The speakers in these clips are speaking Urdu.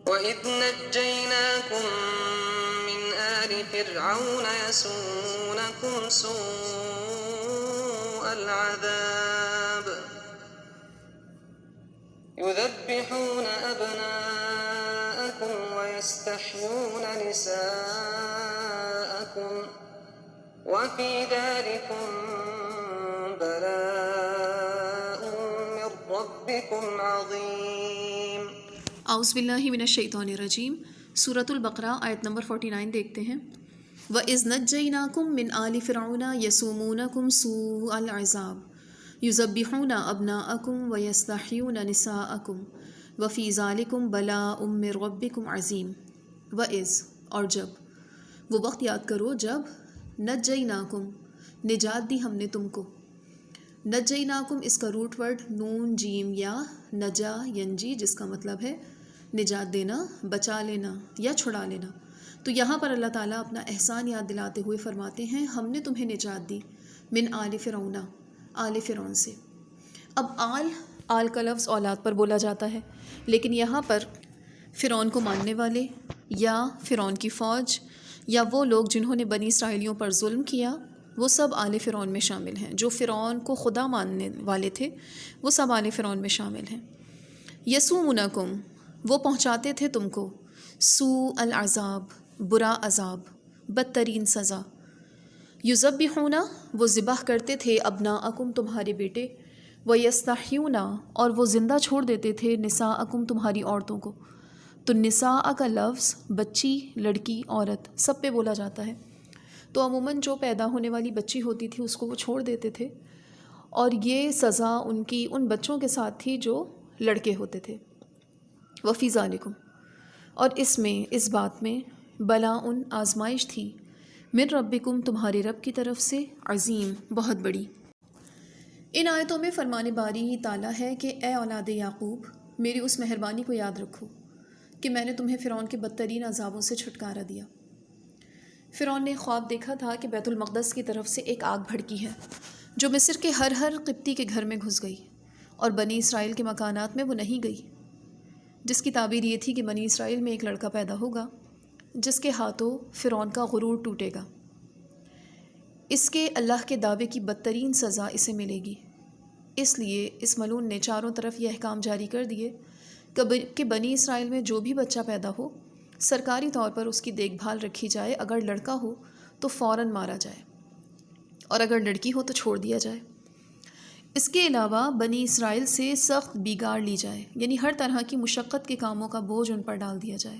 وَإِذْ نَجَّيْنَاكُمْ مِنْ آلِ فِرْعَوْنَ يَسُومُونَكُمْ سُوءَ الْعَذَابِ يُذَبِّحُونَ أَبْنَاءَكُمْ وَيَسْتَحْيُونَ نِسَاءَكُمْ وَفِي ذَلِكُمْ بَلَاءٌ مِّن رَّبِّكُمْ عَظِيمٌ۔ اعوذ باللہ من الشیطان الرجیم۔ سورۃ البقرہ آیت نمبر 49 دیکھتے ہیں۔ وَإِذْ نَجَّيْنَاكُمْ مِنْ آلِ فِرْعَوْنَ يَسُومُونَكُمْ سُوءَ الْعَذَابِ يُذَبِّحُونَ أَبْنَاءَكُمْ وَيَسْتَحْيُونَ نِسَاءَكُمْ وَفِي ذَلِكُمْ بَلَاءٌ مِّن رَّبِّكُمْ عَظِيمٌ۔ وَإِذْ، اور جب، وہ وقت یاد کرو جب نَجَّيْنَاكُمْ، نجات دی ہم نے تم کو۔ نَجَّيْنَاكُمْ اس کا روٹ ورڈ نون جیم یا نجا ینجی، جس کا مطلب ہے نجات دینا، بچا لینا یا چھڑا لینا۔ تو یہاں پر اللہ تعالیٰ اپنا احسان یاد دلاتے ہوئے فرماتے ہیں ہم نے تمہیں نجات دی من آل فرعون، آل فرعون سے۔ اب آل کا لفظ اولاد پر بولا جاتا ہے، لیکن یہاں پر فرعون کو ماننے والے یا فرعون کی فوج یا وہ لوگ جنہوں نے بنی اسرائیلیوں پر ظلم کیا، وہ سب آل فرعون میں شامل ہیں۔ جو فرعون کو خدا ماننے والے تھے وہ سب آل فرعون میں شامل ہیں۔ یسومونکم، وہ پہنچاتے تھے تم کو سوء العذاب، برا عذاب، بدترین سزا۔ یذبحون، وہ ذبح کرتے تھے ابناءکم، تمہارے بیٹے، ویستحیون، اور وہ زندہ چھوڑ دیتے تھے نساءکم، تمہاری عورتوں کو۔ تو نساء کا لفظ بچی، لڑکی، عورت سب پہ بولا جاتا ہے۔ تو عموماً جو پیدا ہونے والی بچی ہوتی تھی اس کو وہ چھوڑ دیتے تھے، اور یہ سزا ان کی ان بچوں کے ساتھ تھی جو لڑکے ہوتے تھے۔ وفی ذالکم، اور اس میں، اس بات میں، بلاء، آزمائش تھی، من ربکم، تمہارے رب کی طرف سے، عظیم، بہت بڑی۔ ان آیتوں میں فرمان باری تعالیٰ ہے کہ اے اولاد یعقوب، میری اس مہربانی کو یاد رکھو کہ میں نے تمہیں فرعون کے بدترین عذابوں سے چھٹکارا دیا۔ فرعون نے خواب دیکھا تھا کہ بیت المقدس کی طرف سے ایک آگ بھڑکی ہے جو مصر کے ہر قبطی کے گھر میں گھس گئی، اور بنی اسرائیل کے مکانات میں وہ نہیں گئی، جس کی تعبیر یہ تھی کہ بنی اسرائیل میں ایک لڑکا پیدا ہوگا جس کے ہاتھوں فرعون کا غرور ٹوٹے گا۔ اس کے اللہ کے دعوے کی بدترین سزا اسے ملے گی۔ اس لیے اس ملعون نے چاروں طرف یہ احکام جاری کر دیے کہ بنی اسرائیل میں جو بھی بچہ پیدا ہو سرکاری طور پر اس کی دیکھ بھال رکھی جائے، اگر لڑکا ہو تو فوراً مارا جائے، اور اگر لڑکی ہو تو چھوڑ دیا جائے۔ اس کے علاوہ بنی اسرائیل سے سخت بیگار لی جائے، یعنی ہر طرح کی مشقت کے کاموں کا بوجھ ان پر ڈال دیا جائے۔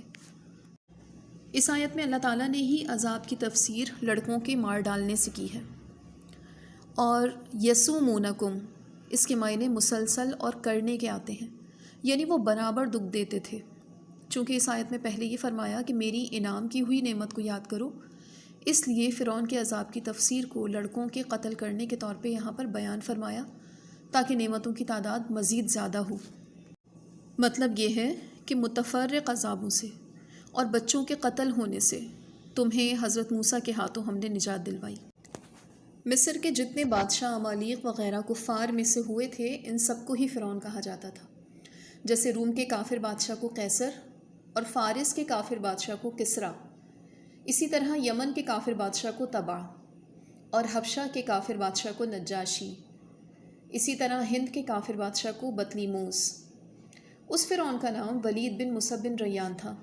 اس آیت میں اللہ تعالیٰ نے ہی عذاب کی تفسیر لڑکوں کے مار ڈالنے سے کی ہے۔ اور یسومونکم، اس کے معنی مسلسل اور کرنے کے آتے ہیں، یعنی وہ برابر دکھ دیتے تھے۔ چونکہ اس آیت میں پہلے یہ فرمایا کہ میری انعام کی ہوئی نعمت کو یاد کرو، اس لیے فرعون کے عذاب کی تفسیر کو لڑکوں کے قتل کرنے کے طور پہ یہاں پر بیان فرمایا تاکہ نعمتوں کی تعداد مزید زیادہ ہو۔ مطلب یہ ہے کہ متفرق عذابوں سے اور بچوں کے قتل ہونے سے تمہیں حضرت موسیٰ کے ہاتھوں ہم نے نجات دلوائی۔ مصر کے جتنے بادشاہ عمالیق وغیرہ کفار میں سے ہوئے تھے، ان سب کو ہی فرعون کہا جاتا تھا، جیسے روم کے کافر بادشاہ کو قیصر، اور فارس کے کافر بادشاہ کو کسریٰ، اسی طرح یمن کے کافر بادشاہ کو تبع، اور حبشہ کے کافر بادشاہ کو نجاشی، اسی طرح ہند کے کافر بادشاہ کو بطلیموس۔ اس فرعون کا نام ولید بن مصعب بن ریان تھا